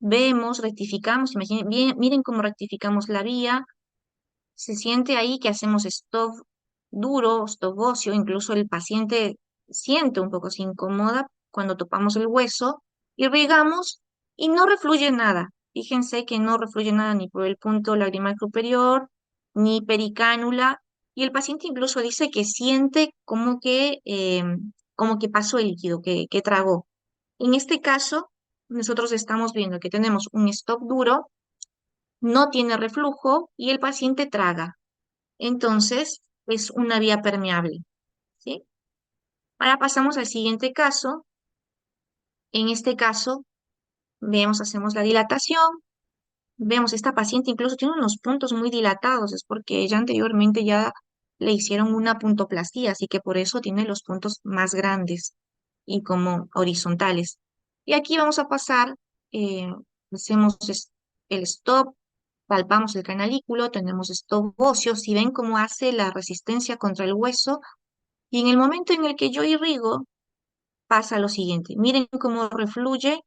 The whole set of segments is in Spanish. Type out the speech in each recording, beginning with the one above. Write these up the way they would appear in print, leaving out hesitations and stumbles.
vemos, rectificamos, imaginen, miren cómo rectificamos la vía, se siente ahí que hacemos stop duro, stop óseo, incluso el paciente siente un poco, se incomoda cuando topamos el hueso, irrigamos y no refluye nada. Fíjense que no refluye nada ni por el punto lagrimal superior, ni pericánula, y el paciente incluso dice que siente como que pasó el líquido, que tragó. En este caso, nosotros estamos viendo que tenemos un stop duro, no tiene reflujo y el paciente traga. Entonces, es una vía permeable, ¿sí? Ahora pasamos al siguiente caso. En este caso, vemos, hacemos la dilatación. Vemos, esta paciente incluso tiene unos puntos muy dilatados, es porque ella anteriormente ya le hicieron una puntoplastía, así que por eso tiene los puntos más grandes y como horizontales. Y aquí vamos a pasar, eh, hacemos el stop, palpamos el canalículo, tenemos stop óseo, si ven cómo hace la resistencia contra el hueso, y en el momento en el que yo irrigo, pasa lo siguiente. Miren cómo refluye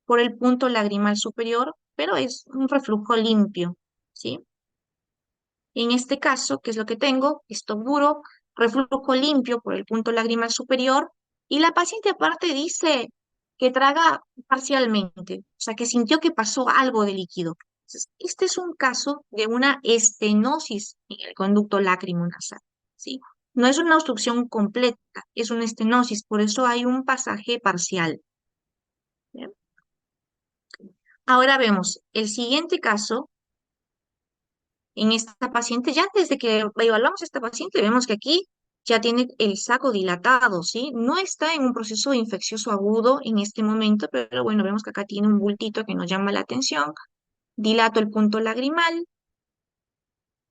por el punto lagrimal superior, pero es un reflujo limpio, ¿sí? En este caso, ¿qué es lo que tengo? Stop duro, reflujo limpio por el punto lagrimal superior, y la paciente aparte dice que traga parcialmente, o sea, que sintió que pasó algo de líquido. Entonces, este es un caso de una estenosis en el conducto lacrimonasal, ¿sí? No es una obstrucción completa, es una estenosis, por eso hay un pasaje parcial. ¿Bien? Ahora vemos el siguiente caso en esta paciente. Ya desde que evaluamos a esta paciente, vemos que aquí ya tiene el saco dilatado, ¿sí? No está en un proceso infeccioso agudo en este momento, pero bueno, vemos que acá tiene un bultito que nos llama la atención. Dilato el punto lagrimal.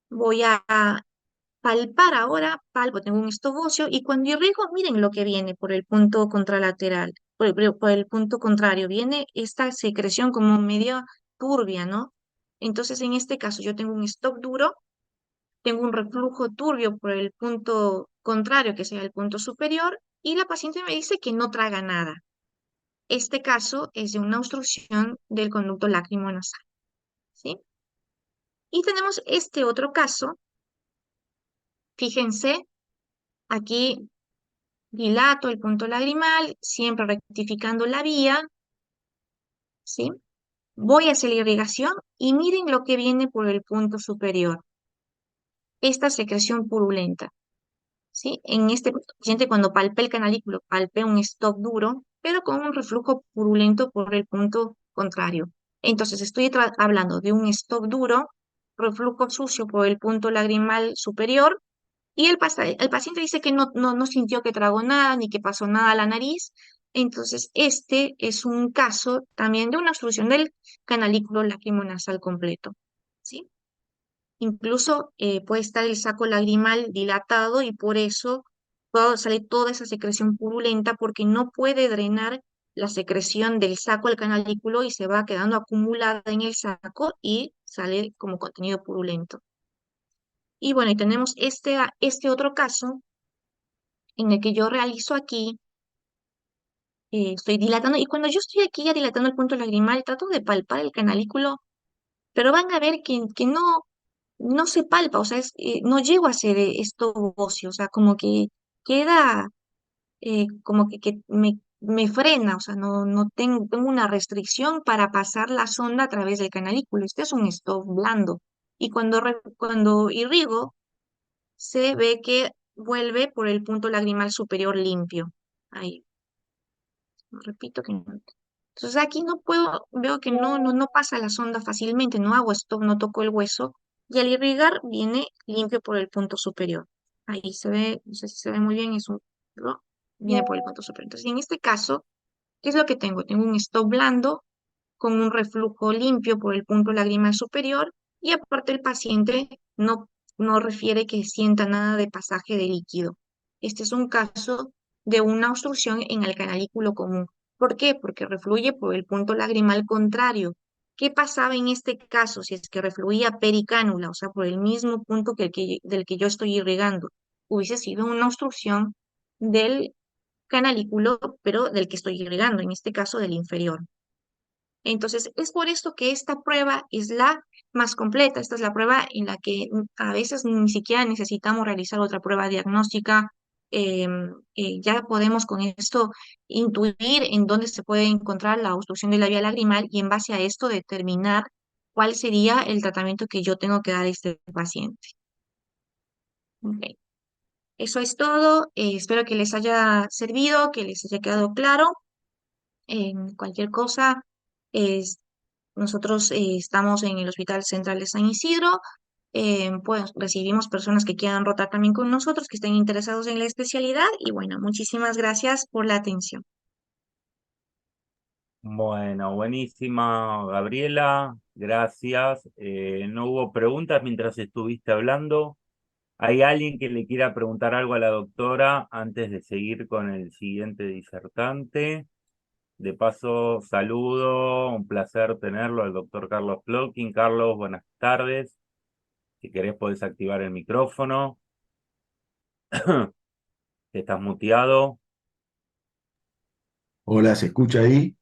Voy a palpar ahora, palpo, tengo un estobocio, y cuando irrigo, miren lo que viene por el punto contralateral, por el punto contrario, viene esta secreción como medio turbia, ¿no? Entonces, en este caso, yo tengo un stop duro, tengo un reflujo turbio por el punto contrario, que sea el punto superior, y la paciente me dice que no traga nada. Este caso es de una obstrucción del conducto lacrimonasal, ¿sí? Y tenemos este otro caso, fíjense, aquí dilato el punto lagrimal, siempre rectificando la vía, ¿sí? Voy hacia la irrigación y miren lo que viene por el punto superior, esta secreción purulenta. ¿Sí? En este paciente, cuando palpé el canalículo, palpé un stop duro, pero con un reflujo purulento por el punto contrario. Entonces, estoy hablando de un stop duro, reflujo sucio por el punto lagrimal superior, y el paciente dice que no sintió que tragó nada, ni que pasó nada a la nariz. Entonces, este es un caso también de una obstrucción del canalículo lacrimonasal completo. ¿Sí? Incluso puede estar el saco lagrimal dilatado y por eso sale toda esa secreción purulenta porque no puede drenar la secreción del saco al canalículo y se va quedando acumulada en el saco y sale como contenido purulento. Y bueno, y tenemos este otro caso en el que yo realizo aquí, estoy dilatando, y cuando yo estoy aquí ya dilatando el punto lagrimal, trato de palpar el canalículo, pero van a ver que no se palpa, o sea, no llego a hacer esto óseo, o sea, como que queda, como que me frena, o sea, no tengo una restricción para pasar la sonda a través del canalículo. Este es un stop blando. Y cuando irrigo, se ve que vuelve por el punto lagrimal superior limpio. Ahí, repito que no. Entonces aquí no puedo, veo que no pasa la sonda fácilmente, no hago stop, no toco el hueso, y al irrigar viene limpio por el punto superior. Ahí se ve, no sé si se ve muy bien, ¿no? Viene por el punto superior. Entonces, en este caso, ¿qué es lo que tengo? Tengo un stop blando con un reflujo limpio por el punto lagrimal superior, y aparte el paciente no refiere que sienta nada de pasaje de líquido. Este es un caso de una obstrucción en el canalículo común. ¿Por qué? Porque refluye por el punto lagrimal contrario. ¿Qué pasaba en este caso si es que refluía pericánula, o sea, por el mismo punto del que yo estoy irrigando? Hubiese sido una obstrucción del canalículo, pero del que estoy irrigando, en este caso del inferior. Entonces, es por esto que esta prueba es la más completa. Esta es la prueba en la que a veces ni siquiera necesitamos realizar otra prueba diagnóstica. Ya podemos con esto intuir en dónde se puede encontrar la obstrucción de la vía lagrimal y en base a esto determinar cuál sería el tratamiento que yo tengo que dar a este paciente. Ok. Eso es todo. Espero que les haya servido, que les haya quedado claro. Cualquier cosa, es- nosotros estamos en el Hospital Central de San Isidro. Pues recibimos personas que quieran rotar también con nosotros, que estén interesados en la especialidad. Y bueno, muchísimas gracias por la atención. Bueno, buenísima, Gabriela, gracias. No hubo preguntas mientras estuviste hablando. ¿Hay alguien que le quiera preguntar algo a la doctora antes de seguir con el siguiente disertante? De paso, saludo, un placer tenerlo al doctor Carlos Plotkin. Carlos, buenas tardes. Si querés podés activar el micrófono. Estás muteado. Hola, ¿se escucha ahí?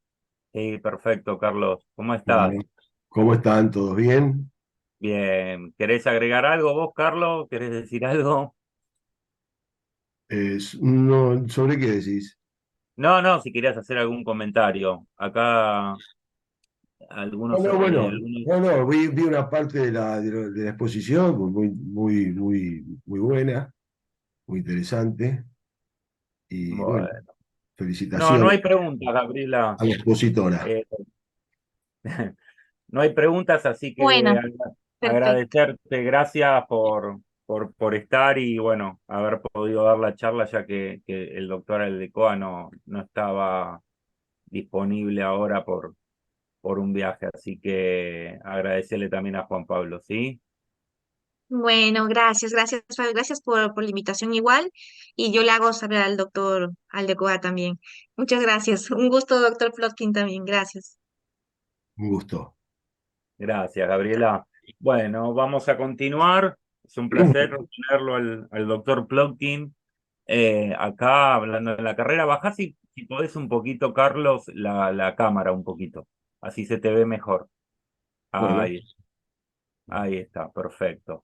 Perfecto, Carlos. ¿Cómo estás? Bueno, ¿cómo están? ¿Todos bien? Bien. ¿Querés agregar algo vos, Carlos? ¿Querés decir algo? No, ¿sobre qué decís? No, no, si querías hacer algún comentario. Acá No, algunos, no, bueno, algunos... no, no, vi una parte de la exposición muy buena, muy interesante, y bueno, Bueno. No, no felicitaciones hay preguntas, Gabriela. a la expositora. Eh, no hay preguntas, así que Bueno, perfecto. agradecerte, gracias por estar y bueno, haber podido dar la charla ya que el doctor Aldecoa no estaba disponible ahora por un viaje, así que agradecerle también a Juan Pablo, ¿sí? Bueno, gracias, gracias, Fabio, gracias por la invitación igual. Y yo le hago saber al doctor Aldecoa también. Muchas gracias. Un gusto, doctor Plotkin, también. Gracias. Un gusto. Gracias, Gabriela. Bueno, vamos a continuar. Es un placer tenerlo al doctor Plotkin acá hablando de la carrera. Bajá si podés un poquito, Carlos, la cámara un poquito. Así se te ve mejor. Bueno, Ahí, ahí está, perfecto.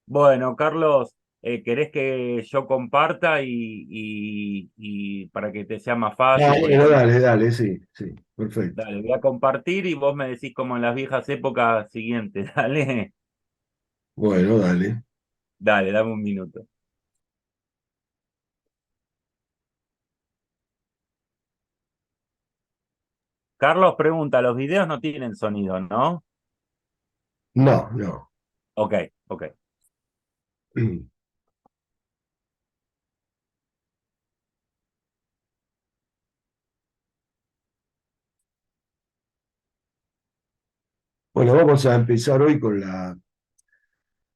Bueno, Carlos, ¿querés que yo comparta y para que te sea más fácil? Porque bueno, dale, dale, sí, sí, perfecto. dale, voy a compartir y vos me decís como en las viejas épocas siguientes. Dale, Bueno, dale. dale, dame un minuto. Carlos pregunta, los videos no tienen sonido, ¿no? No, no. Ok, ok. Bueno, vamos a empezar hoy con la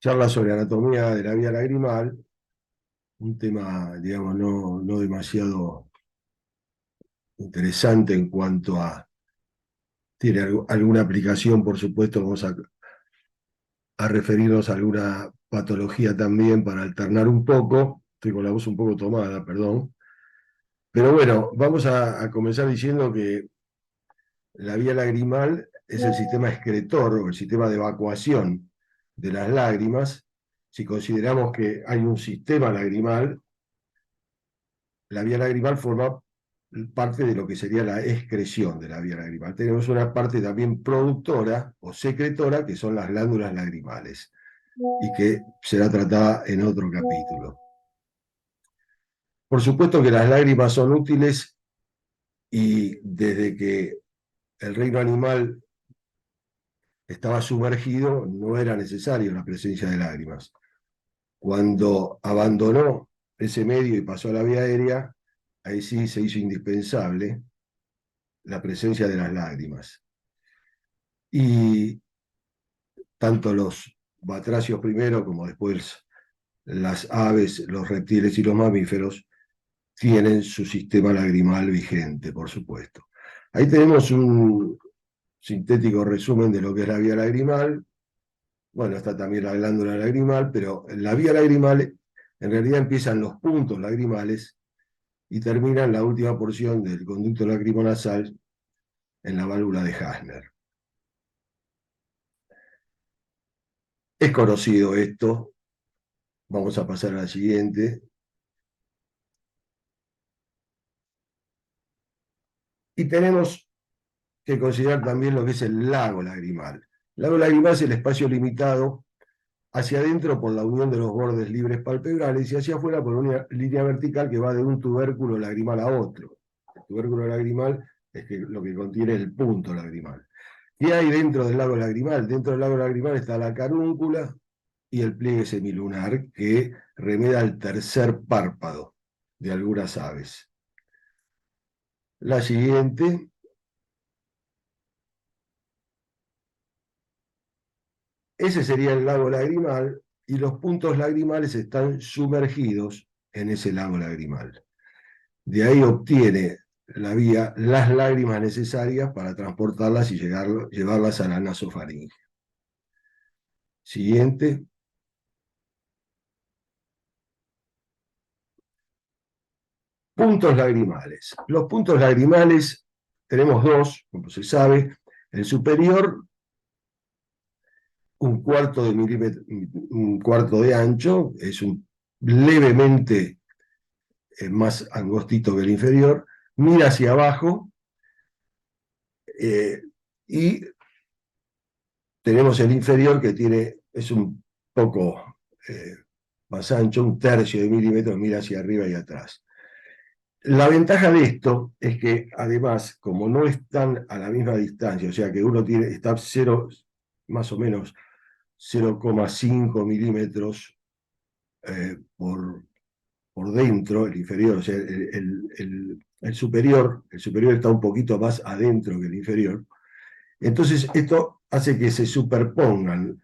charla sobre anatomía de la vía lagrimal, un tema, digamos, no demasiado interesante en cuanto a, tiene alguna aplicación, por supuesto, vamos a referirnos a alguna patología también para alternar un poco, estoy con la voz un poco tomada, perdón, pero bueno, vamos a comenzar diciendo que la vía lagrimal es el sistema excretor o el sistema de evacuación de las lágrimas. Si consideramos que hay un sistema lagrimal, la vía lagrimal forma parte de lo que sería la excreción de la vía lagrimal. Tenemos una parte también productora o secretora, que son las glándulas lagrimales, y que será tratada en otro capítulo. Por supuesto que las lágrimas son útiles y desde que el reino animal estaba sumergido no era necesario la presencia de lágrimas. Cuando abandonó ese medio y pasó a la vía aérea, ahí sí se hizo indispensable la presencia de las lágrimas. Y tanto los batracios primero como después las aves, los reptiles y los mamíferos tienen su sistema lagrimal vigente, por supuesto. Ahí tenemos un sintético resumen de lo que es la vía lagrimal. Bueno, está también la glándula lagrimal, pero en la vía lagrimal en realidad empiezan los puntos lagrimales y termina en la última porción del conducto lacrimonasal, en la válvula de Hasner. Es conocido esto. Vamos a pasar a la siguiente. Y tenemos que considerar también lo que es el lago lagrimal. El lago lagrimal es el espacio limitado hacia adentro por la unión de los bordes libres palpebrales y hacia afuera por una línea vertical que va de un tubérculo lagrimal a otro. El tubérculo lagrimal es lo que contiene el punto lagrimal. ¿Qué hay dentro del lago lagrimal? Dentro del lago lagrimal está la carúncula y el pliegue semilunar que remeda el tercer párpado de algunas aves. La siguiente. Ese sería el lago lagrimal y los puntos lagrimales están sumergidos en ese lago lagrimal. De ahí obtiene la vía las lágrimas necesarias para transportarlas y llevarlas a la nasofaringe. Siguiente. Puntos lagrimales. Los puntos lagrimales tenemos dos, como se sabe. El superior, un cuarto de milímetro, un cuarto de ancho, es levemente más angostito que el inferior, mira hacia abajo y tenemos el inferior que es un poco más ancho, un tercio de milímetro, mira hacia arriba y atrás. La ventaja de esto es que además, como no están a la misma distancia, o sea que uno está más o menos 0,5 milímetros por dentro, el inferior, o sea, el superior está un poquito más adentro que el inferior. Entonces, esto hace que se superpongan,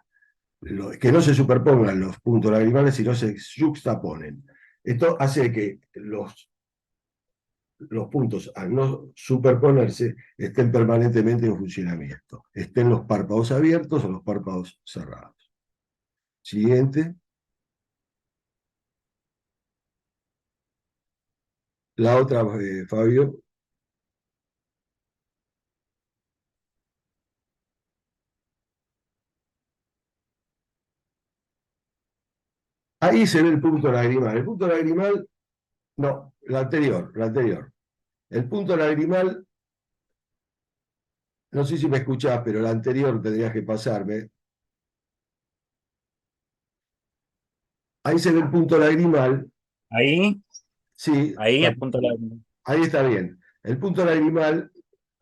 que no se superpongan los puntos lagrimales, sino se juxtaponen. Esto hace que los puntos, al no superponerse, estén permanentemente en funcionamiento. Estén los párpados abiertos o los párpados cerrados. Siguiente. La otra, Fabio. Ahí se ve el punto lagrimal. El punto lagrimal, no, la anterior, la anterior. El punto lagrimal, no sé si me escuchás, pero la anterior tendrías que pasarme. Ahí se ve el punto lagrimal. Ahí, Sí, ahí el punto lagrimal. ahí está bien. El punto lagrimal,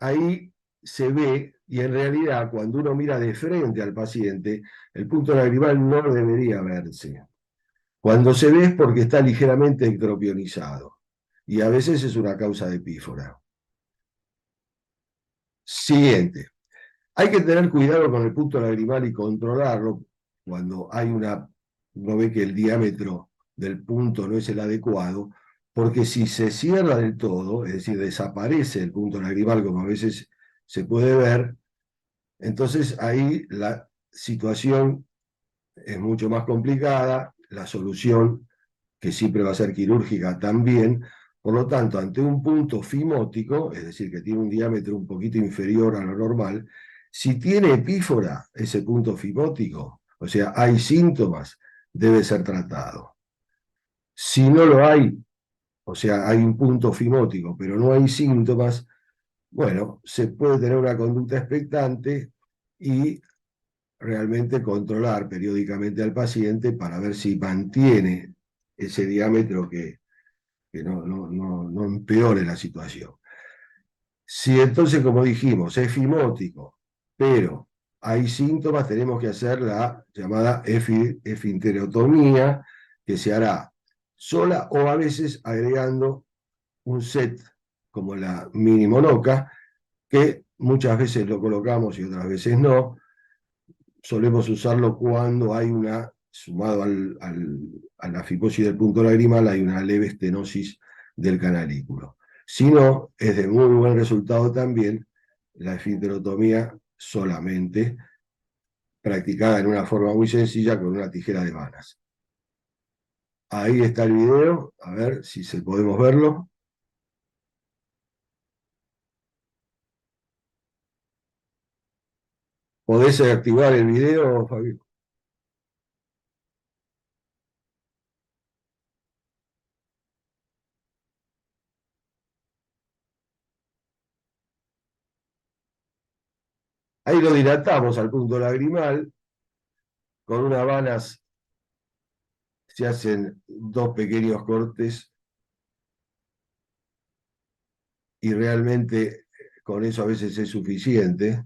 ahí se ve, y en realidad cuando uno mira de frente al paciente, el punto lagrimal no debería verse. Cuando se ve es porque está ligeramente ectropionizado, y a veces es una causa de epífora. Siguiente. Hay que tener cuidado con el punto lagrimal y controlarlo cuando uno ve que el diámetro del punto no es el adecuado, porque si se cierra del todo, es decir, desaparece el punto lagrimal, como a veces se puede ver, entonces ahí la situación es mucho más complicada, la solución, que siempre va a ser quirúrgica también. Por lo tanto, ante un punto fimótico, es decir, que tiene un diámetro un poquito inferior a lo normal, si tiene epífora ese punto fimótico, o sea, hay síntomas, debe ser tratado. Si no lo hay, o sea, hay un punto fimótico, pero no hay síntomas, bueno, se puede tener una conducta expectante y realmente controlar periódicamente al paciente para ver si mantiene ese diámetro que no empeore la situación. Si entonces, como dijimos, es fimótico, pero hay síntomas, tenemos que hacer la llamada efinterotomía, que se hará sola o a veces agregando un set como la mini monoca, que muchas veces lo colocamos y otras veces no. Solemos usarlo cuando hay sumado a la fiposis del punto lagrimal, hay una leve estenosis del canalículo. Si no, es de muy buen resultado también la esfinterotomía solamente, practicada en una forma muy sencilla con una tijera de vanas. Ahí está el video, a ver si podemos verlo. ¿Podés activar el video, Fabi? Ahí lo dilatamos al punto lagrimal. Con una vanas se hacen dos pequeños cortes y realmente con eso a veces es suficiente.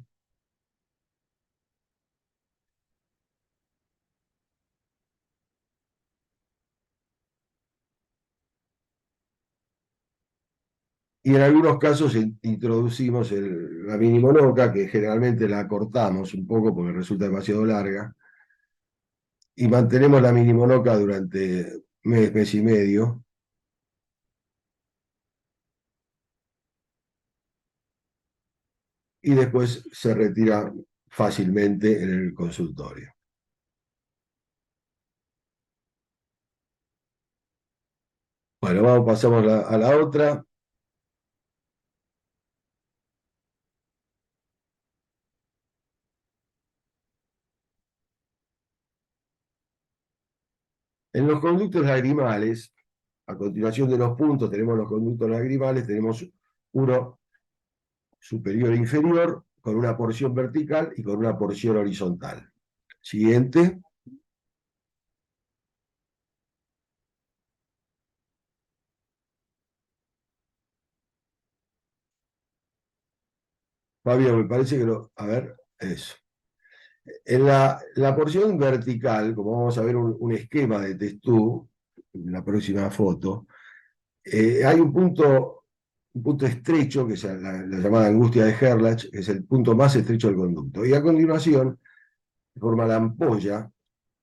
Y en algunos casos introducimos la minimonoca, que generalmente la cortamos un poco porque resulta demasiado larga, y mantenemos la minimonoca durante mes, mes y medio, y después se retira fácilmente en el consultorio. Bueno, pasamos a la otra. En los conductos lagrimales, a continuación de los puntos, tenemos los conductos lagrimales, tenemos uno superior e inferior, con una porción vertical y con una porción horizontal. Siguiente. Fabio, me parece que a ver, eso. En la porción vertical, como vamos a ver un esquema de testú, en la próxima foto, hay un punto estrecho, que es la llamada angustia de Herlach, que es el punto más estrecho del conducto. Y a continuación, forma la ampolla,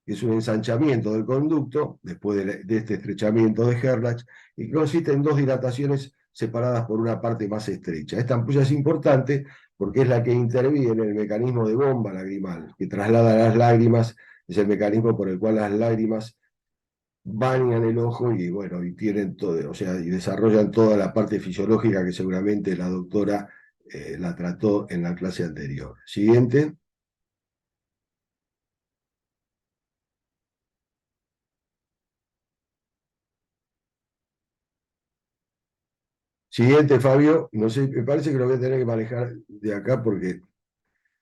que es un ensanchamiento del conducto, después de este estrechamiento de Herlach, y que consiste en dos dilataciones separadas por una parte más estrecha. Esta ampolla es importante porque es la que interviene en el mecanismo de bomba lagrimal, que traslada las lágrimas, es el mecanismo por el cual las lágrimas bañan el ojo y bueno, y tienen todo, o sea, y desarrollan toda la parte fisiológica que seguramente la doctora la trató en la clase anterior. Siguiente. Siguiente, Fabio. No sé, me parece que lo voy a tener que manejar de acá porque.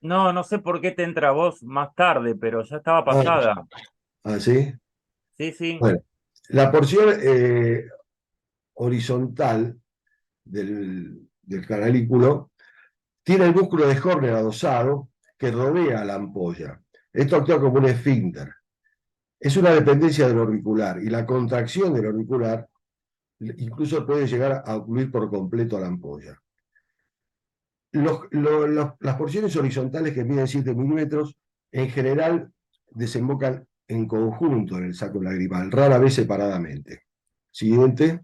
No, no sé por qué te entra vos más tarde, pero ya estaba Ah, pasada. ¿sí? Sí, sí. Bueno, la porción horizontal del canalículo tiene el músculo de Horner adosado que rodea la ampolla. Esto actúa como un esfínter. Es una dependencia del auricular y la contracción del auricular incluso puede llegar a ocluir por completo a la ampolla. Las porciones horizontales que miden 7 milímetros en general desembocan en conjunto en el saco lagrimal, rara vez separadamente. Siguiente.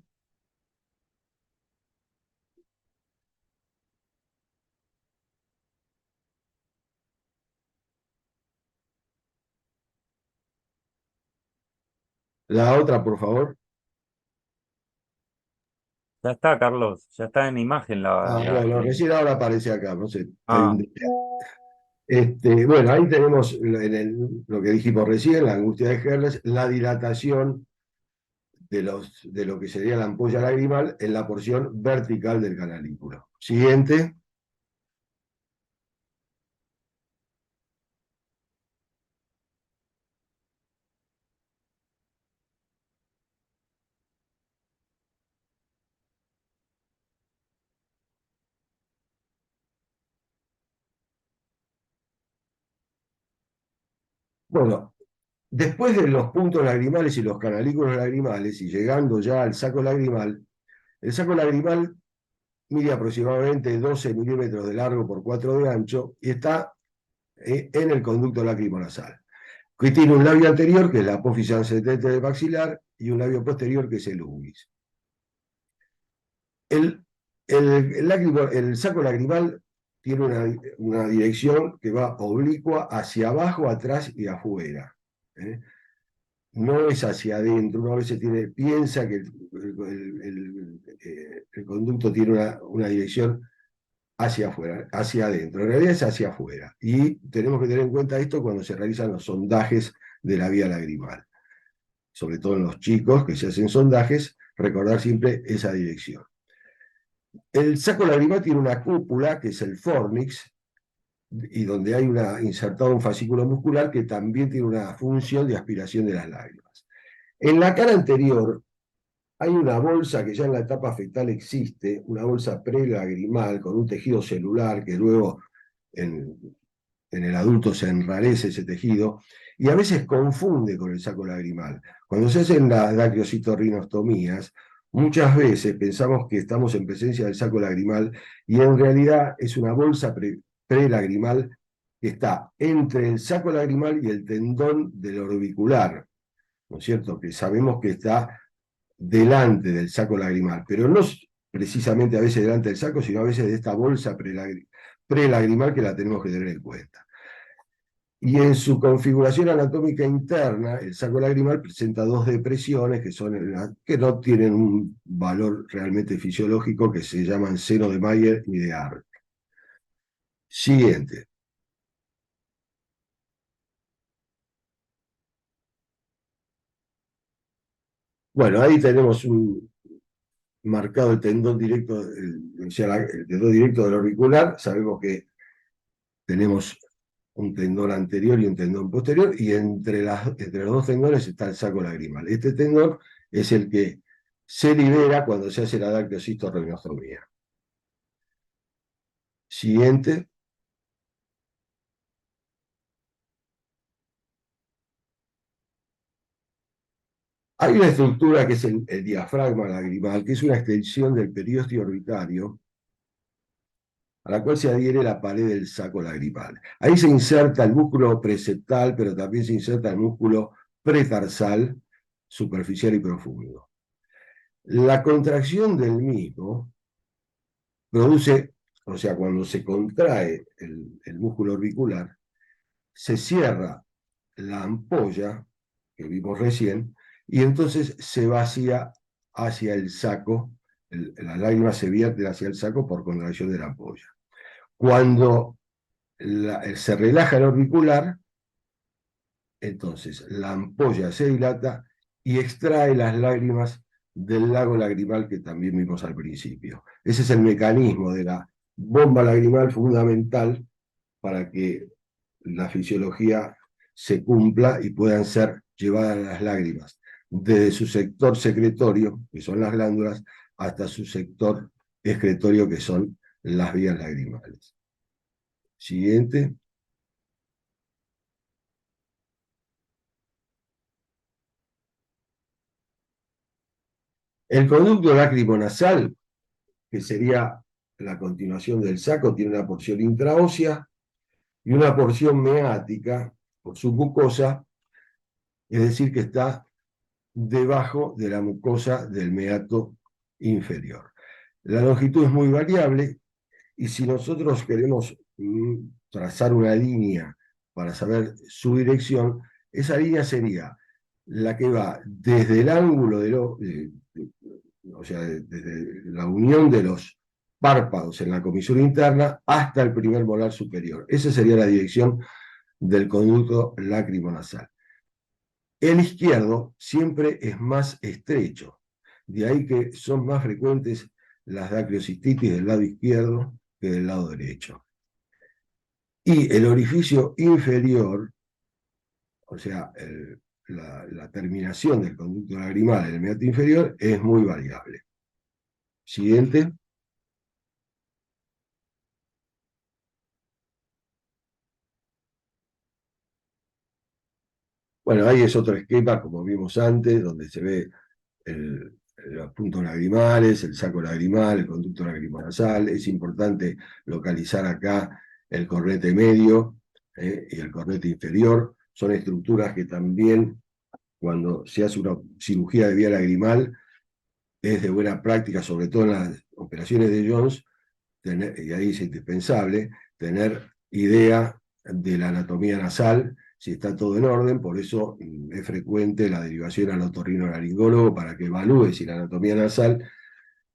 La otra, por favor. Ya está, Carlos. Ya está en imagen Bueno, recién ahora aparece acá, no sé, hay Ah, un. Bueno, ahí tenemos lo que dijimos recién, la angustia de Herles, la dilatación de lo que sería la ampolla lagrimal en la porción vertical del canalículo. Siguiente. Bueno, después de los puntos lagrimales y los canalículos lagrimales, y llegando ya al saco lagrimal, el saco lagrimal mide aproximadamente 12 milímetros de largo por 4 de ancho y está en el conducto lacrimonasal, que tiene un labio anterior, que es la apófisis ascendente del maxilar, y un labio posterior, que es el ubis. El saco lagrimal tiene una dirección que va oblicua hacia abajo, atrás y afuera. ¿eh? No es hacia adentro. Uno a veces piensa que el conducto tiene una dirección hacia afuera, hacia adentro. En realidad es hacia afuera. Y tenemos que tener en cuenta esto cuando se realizan los sondajes de la vía lagrimal. Sobre todo en los chicos que se hacen sondajes, recordar siempre esa dirección. El saco lagrimal tiene una cúpula, que es el fornix, y donde hay insertado un fascículo muscular que también tiene una función de aspiración de las lágrimas. En la cara anterior hay una bolsa que ya en la etapa fetal existe, una bolsa prelagrimal con un tejido celular que luego en el adulto se enrarece ese tejido y a veces confunde con el saco lagrimal. Cuando se hacen las dacriocitorrinostomías, muchas veces pensamos que estamos en presencia del saco lagrimal y en realidad es una bolsa prelagrimal que está entre el saco lagrimal y el tendón del orbicular, ¿no es cierto? Que sabemos que está delante del saco lagrimal, pero no precisamente a veces delante del saco, sino a veces de esta bolsa prelagrimal que la tenemos que tener en cuenta. Y en su configuración anatómica interna, el saco lagrimal presenta dos depresiones que no tienen un valor realmente fisiológico, que se llaman seno de Mayer y de Arp. Siguiente. Bueno, ahí tenemos marcado el tendón directo, el tendón directo del auricular. Sabemos que tenemos un tendón anterior y un tendón posterior, y entre los dos tendones está el saco lagrimal. Este tendón es el que se libera cuando se hace la dacriocitorrinostomía. Siguiente. Hay una estructura que es el diafragma lagrimal, que es una extensión del periósteo orbitario, a la cual se adhiere la pared del saco lagrimal. Ahí se inserta el músculo preseptal, pero también se inserta el músculo pretarsal, superficial y profundo. La contracción del mismo produce, o sea, cuando se contrae el músculo orbicular, se cierra la ampolla que vimos recién, y entonces se vacía hacia el saco, las lágrimas se vierten hacia el saco por contracción de la ampolla. Cuando se relaja el orbicular, entonces la ampolla se dilata y extrae las lágrimas del lago lagrimal que también vimos al principio. Ese es el mecanismo de la bomba lagrimal fundamental para que la fisiología se cumpla y puedan ser llevadas las lágrimas desde su sector secretorio, que son las glándulas, hasta su sector excretorio, que son las vías lagrimales. Siguiente. El conducto lacrimonasal, que sería la continuación del saco, tiene una porción intraósea y una porción meática por su mucosa, es decir, que está debajo de la mucosa del meato inferior. La longitud es muy variable, y si nosotros queremos trazar una línea para saber su dirección, esa línea sería la que va desde el ángulo o sea, desde la unión de los párpados en la comisura interna hasta el primer molar superior. Esa sería la dirección del conducto lacrimonasal. El izquierdo siempre es más estrecho, de ahí que son más frecuentes las dacriocistitis del lado izquierdo que del lado derecho. Y el orificio inferior, o sea, la terminación del conducto lagrimal en el meato inferior, es muy variable. Siguiente. Bueno, ahí es otro esquema, como vimos antes, donde se ve los puntos lagrimales, el saco lagrimal, el conducto lacrimonasal. Es importante localizar acá el cornete medio y el cornete inferior. Son estructuras que también, cuando se hace una cirugía de vía lagrimal, es de buena práctica, sobre todo en las operaciones de Jones, y ahí es indispensable, tener idea de la anatomía nasal, si está todo en orden. Por eso es frecuente la derivación al otorrinolaringólogo para que evalúe si la anatomía nasal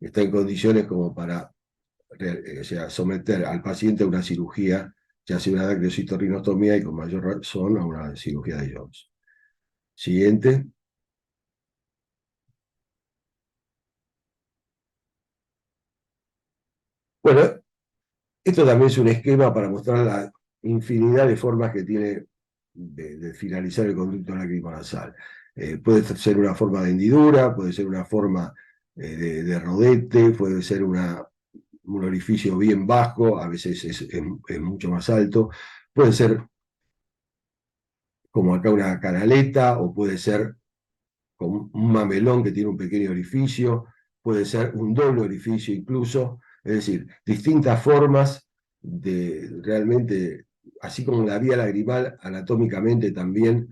está en condiciones como para o sea, someter al paciente a una cirugía, ya sea una dactiocitorrinostomía y con mayor razón a una cirugía de Jones. Siguiente. Bueno, esto también es un esquema para mostrar la infinidad de formas que tiene de finalizar el conducto lacrimonasal. Puede ser una forma de hendidura, puede ser una forma de rodete, puede ser un orificio bien bajo, a veces es mucho más alto, puede ser como acá una canaleta, o puede ser como un mamelón que tiene un pequeño orificio, puede ser un doble orificio incluso, es decir, distintas formas de realmente, así como la vía lagrimal anatómicamente también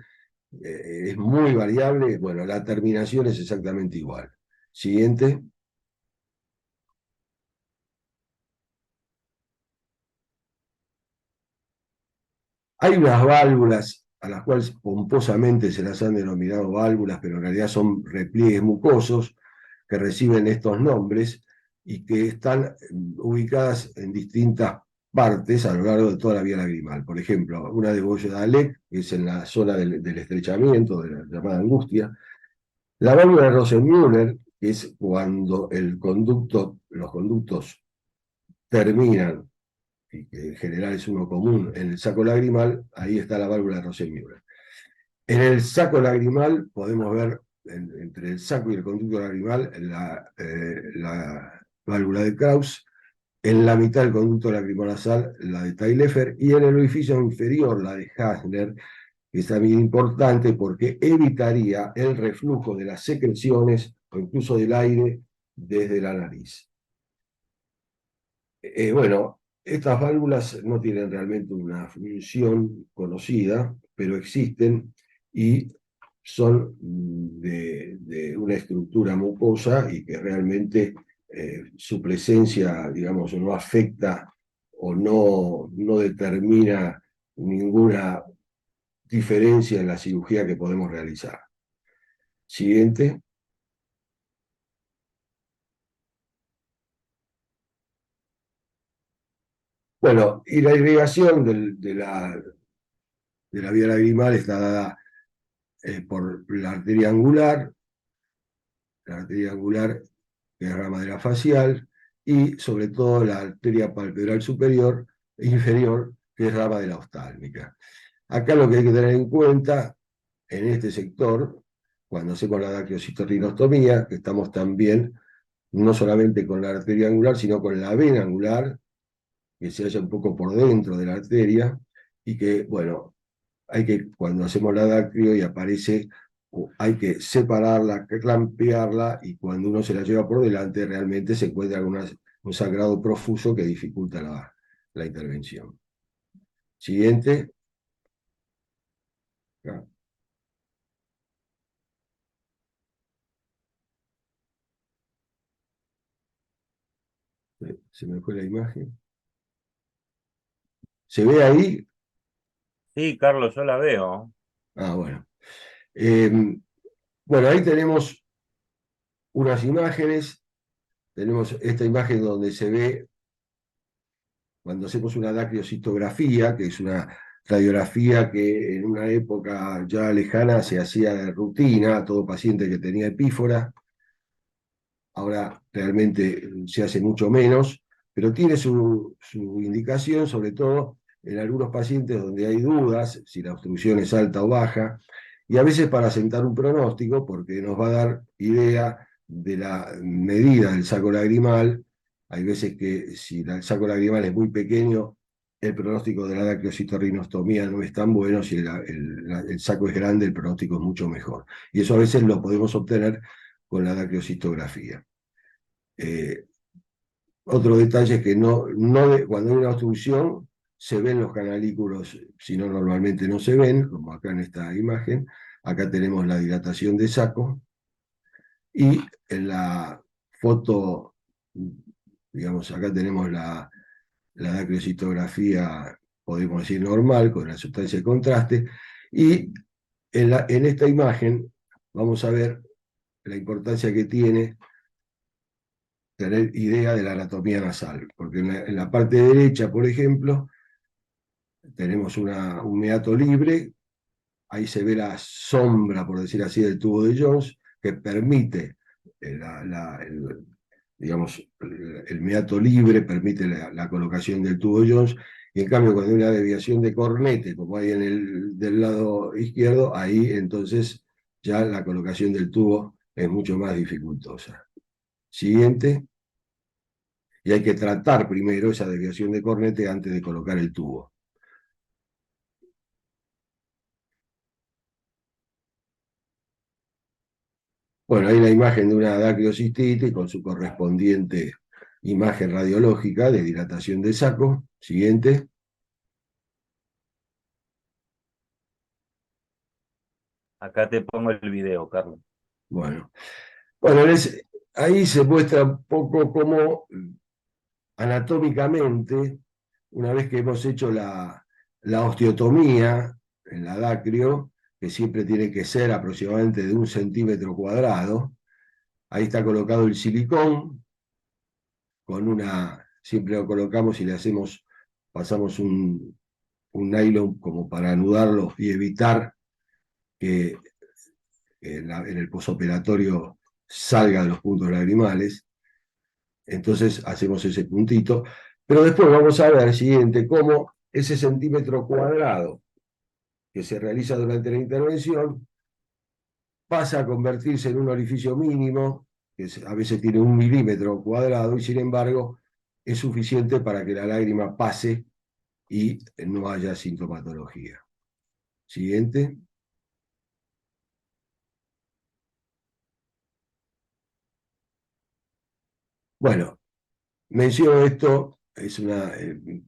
es muy variable, bueno, la terminación es exactamente igual. Siguiente. Hay unas válvulas a las cuales pomposamente se las han denominado válvulas, pero en realidad son repliegues mucosos que reciben estos nombres y que están ubicadas en distintas partes a lo largo de toda la vía lagrimal. Por ejemplo, una de Boyer-Dalek, que es en la zona del estrechamiento, de la llamada angustia. La válvula de Rosenmüller, que es cuando los conductos terminan, y que en general es uno común, en el saco lagrimal, ahí está la válvula de Rosenmüller. En el saco lagrimal podemos ver, entre el saco y el conducto lagrimal, la válvula de Krauss, en la mitad del conducto lacrimonasal, la de Taillefer, y en el orificio inferior, la de Hasner, que es también importante porque evitaría el reflujo de las secreciones o incluso del aire desde la nariz. Bueno, estas válvulas no tienen realmente una función conocida, pero existen y son de una estructura mucosa y que realmente su presencia, digamos, no afecta o no determina ninguna diferencia en la cirugía que podemos realizar. Siguiente. Bueno, y la irrigación de la vía lagrimal está dada por la arteria angular, que es rama de la facial, y sobre todo la arteria palpebral superior e inferior, que es rama de la oftálmica. Acá lo que hay que tener en cuenta en este sector, cuando hacemos la dactiocitorrinostomía, que estamos también no solamente con la arteria angular, sino con la vena angular, que se halla un poco por dentro de la arteria, y que, bueno, cuando hacemos la dactrio y aparece, hay que separarla, clampearla, y cuando uno se la lleva por delante, realmente se encuentra con un sangrado profuso que dificulta la intervención. Siguiente. Ah, se me fue la imagen. ¿Se ve ahí? Sí, Carlos, yo la veo. Ah, bueno. Bueno, ahí tenemos unas imágenes. Tenemos esta imagen donde se ve cuando hacemos una dactiocitografía, que es una radiografía que en una época ya lejana se hacía de rutina a todo paciente que tenía epífora. Ahora realmente se hace mucho menos, pero tiene su indicación, sobre todo en algunos pacientes donde hay dudas si la obstrucción es alta o baja, y a veces para sentar un pronóstico, porque nos va a dar idea de la medida del saco lagrimal. Hay veces que si el saco lagrimal es muy pequeño, el pronóstico de la dactiocitorrinostomía no es tan bueno. Si el saco es grande, el pronóstico es mucho mejor. Y eso a veces lo podemos obtener con la dactiocitografía. Eh, Otro detalle es que cuando hay una obstrucción se ven los canalículos, si no normalmente no se ven, como acá en esta imagen. Acá tenemos la dilatación de saco, y en la foto, digamos, acá tenemos la dactiocitografía, podemos decir normal, con la sustancia de contraste, y en esta imagen vamos a ver la importancia que tiene tener idea de la anatomía nasal, porque en la parte derecha, por ejemplo, tenemos un meato libre, ahí se ve la sombra, por decir así, del tubo de Jones, que permite, digamos, el meato libre, permite la colocación del tubo de Jones, y en cambio cuando hay una deviación de cornete, como hay del lado izquierdo, ahí entonces ya la colocación del tubo es mucho más dificultosa. Siguiente. Y hay que tratar primero esa desviación de cornete antes de colocar el tubo. Bueno, ahí la imagen de una dacriocistitis con su correspondiente imagen radiológica de dilatación de saco. Siguiente. Acá te pongo el video, Carlos. Bueno, bueno, ahí se muestra un poco cómo anatómicamente, una vez que hemos hecho la osteotomía en la dacrio, que siempre tiene que ser aproximadamente de 1 centímetro cuadrado, ahí está colocado el silicón, siempre lo colocamos y pasamos un nylon como para anudarlo y evitar que en el posoperatorio salgan los puntos lagrimales. Entonces hacemos ese puntito. Pero después vamos a ver, siguiente, cómo ese centímetro cuadrado que se realiza durante la intervención pasa a convertirse en un orificio mínimo, que a veces tiene 1 milímetro cuadrado, y sin embargo es suficiente para que la lágrima pase y no haya sintomatología. Siguiente. Bueno, menciono esto,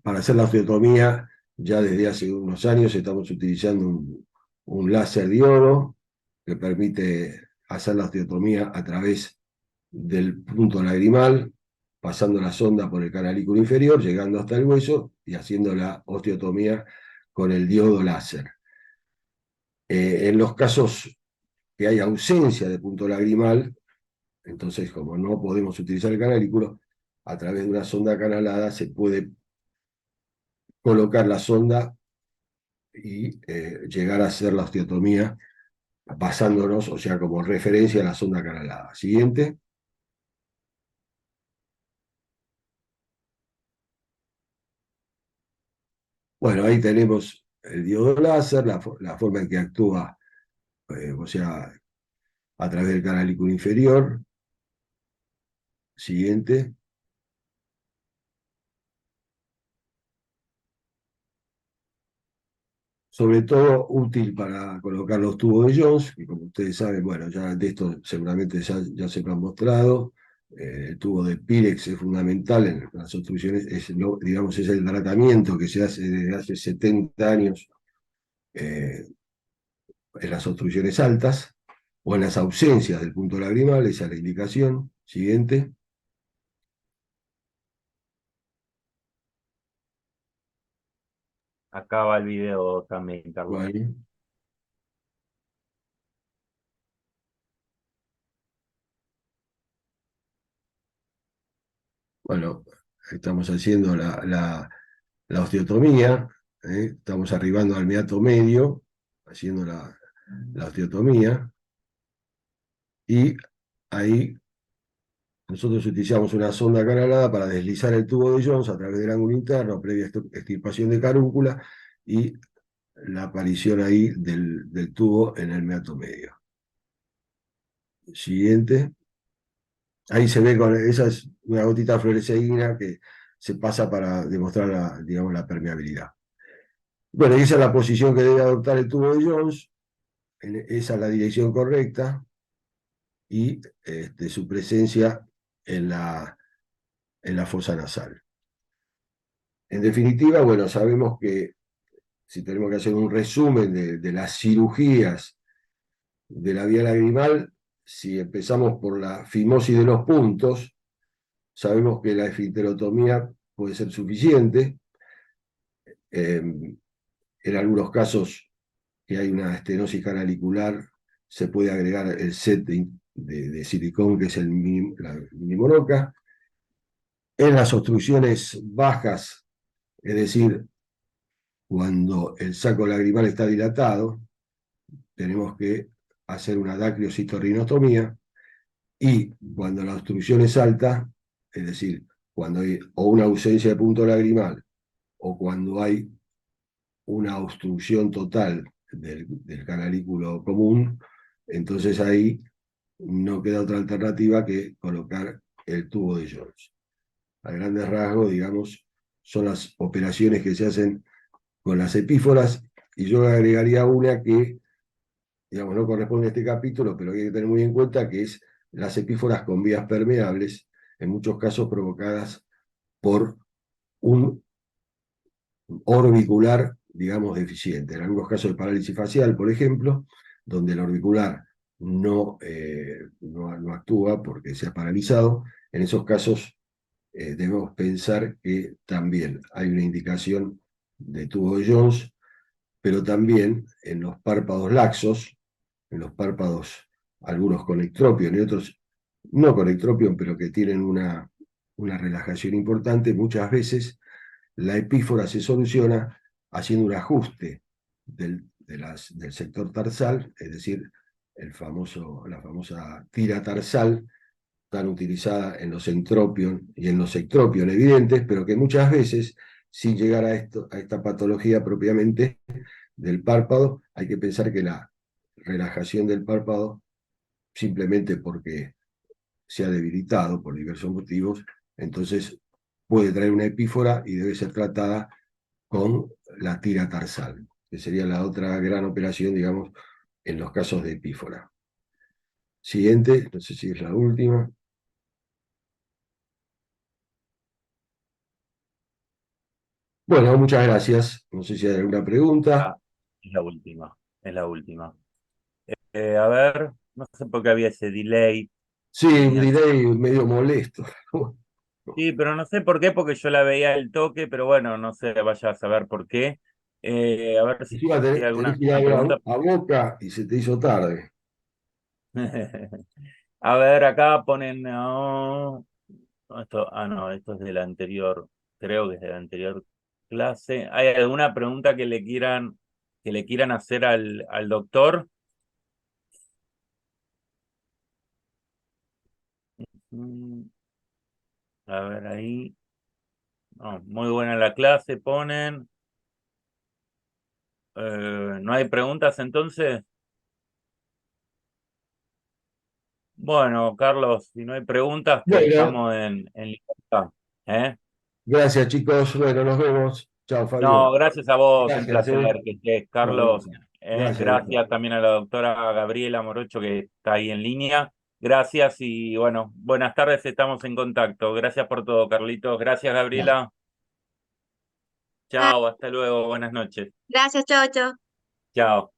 para hacer la osteotomía, ya desde hace unos años estamos utilizando un láser diodo que permite hacer la osteotomía a través del punto lagrimal, pasando la sonda por el canalículo inferior, llegando hasta el hueso y haciendo la osteotomía con el diodo láser. En los casos que hay ausencia de punto lagrimal, entonces como no podemos utilizar el canalículo, a través de una sonda canalada se puede colocar la sonda y llegar a hacer la osteotomía basándonos, o sea, como referencia a la sonda canalada. Siguiente. Bueno, ahí tenemos el diodo láser, la forma en que actúa, o sea, a través del canalículo inferior. Siguiente. Sobre todo útil para colocar los tubos de Jones, que como ustedes saben, bueno, ya de esto seguramente ya se lo han mostrado. El tubo de Pirex es fundamental en las obstrucciones, digamos, es el tratamiento que se hace desde hace 70 años en las obstrucciones altas o en las ausencias del punto lagrimal. Esa es la indicación. Siguiente. Acá va el video también, Carlos. Bueno, bueno, estamos haciendo la osteotomía, estamos arribando al meato medio, haciendo la osteotomía, y ahí nosotros utilizamos una sonda canalada para deslizar el tubo de Jones a través del ángulo interno, previa extirpación de carúncula, y la aparición ahí del tubo en el meato medio. Siguiente. Ahí se ve esa es una gotita fluoresceína que se pasa para demostrar digamos, la permeabilidad. Bueno, y esa es la posición que debe adoptar el tubo de Jones, esa es la dirección correcta, y su presencia en la fosa nasal. En definitiva, bueno, sabemos que si tenemos que hacer un resumen de las cirugías de la vía lagrimal, si empezamos por la fimosis de los puntos, sabemos que la esfinterotomía puede ser suficiente. En algunos casos que hay una estenosis canalicular, se puede agregar el set de silicón, que es la minimonoca, En las obstrucciones bajas, es decir, cuando el saco lagrimal está dilatado, tenemos que hacer una dacriocitorrinostomía, y cuando la obstrucción es alta, es decir, cuando hay o una ausencia de punto lagrimal o cuando hay una obstrucción total del canalículo común, entonces ahí no queda otra alternativa que colocar el tubo de Jones. A grandes rasgos, digamos, son las operaciones que se hacen con las epíforas, y yo agregaría una que, digamos, no corresponde a este capítulo, pero hay que tener muy en cuenta, que es las epíforas con vías permeables, en muchos casos provocadas por un orbicular, digamos, deficiente. En algunos casos de parálisis facial, por ejemplo, donde el orbicular no actúa porque se ha paralizado, en esos casos debemos pensar que también hay una indicación de tubo de Jones, pero también en los párpados laxos, en los párpados, algunos con ectropion y otros no con ectropion, pero que tienen una relajación importante, muchas veces la epífora se soluciona haciendo un ajuste del sector tarsal, es decir, la famosa tira tarsal, tan utilizada en los entropion y en los ectropion evidentes, pero que muchas veces, sin llegar a esta patología propiamente del párpado, hay que pensar que la relajación del párpado, simplemente porque se ha debilitado por diversos motivos, entonces puede traer una epífora y debe ser tratada con la tira tarsal, que sería la otra gran operación, digamos, en los casos de epífora. Siguiente, no sé si es la última. Bueno, muchas gracias. No sé si hay alguna pregunta. Ah, es la última, es la última. A ver, no sé por qué había ese delay. Sí, un Tenías... delay medio molesto. Sí, pero no sé por qué, porque yo la veía al toque, pero bueno, no sé, vaya a saber por qué. A ver si Encima hay tenés alguna que ir pregunta. a Boca y se te hizo tarde. A ver, acá ponen. No, no, esto es de la anterior, creo que es de la anterior clase. ¿Hay alguna pregunta que le quieran hacer al doctor? Mm, A ver ahí. No, muy buena la clase, ponen. ¿No hay preguntas entonces? Bueno, Carlos, si no hay preguntas, te Bueno, dejamos en libertad. ¿Eh? gracias chicos. Bueno, nos vemos. Chao, No, Fabio. gracias a vos, un Gracias, placer que estés, Nos Carlos. vemos. Gracias, Gracias doctor. también a la doctora Gabriela Morocho que está ahí en línea. Gracias y bueno, buenas tardes, estamos en contacto. Gracias por todo, Carlitos. Gracias, Chao. Gabriela. Ah, Chao, hasta luego, buenas noches. gracias, Chocho. Chao.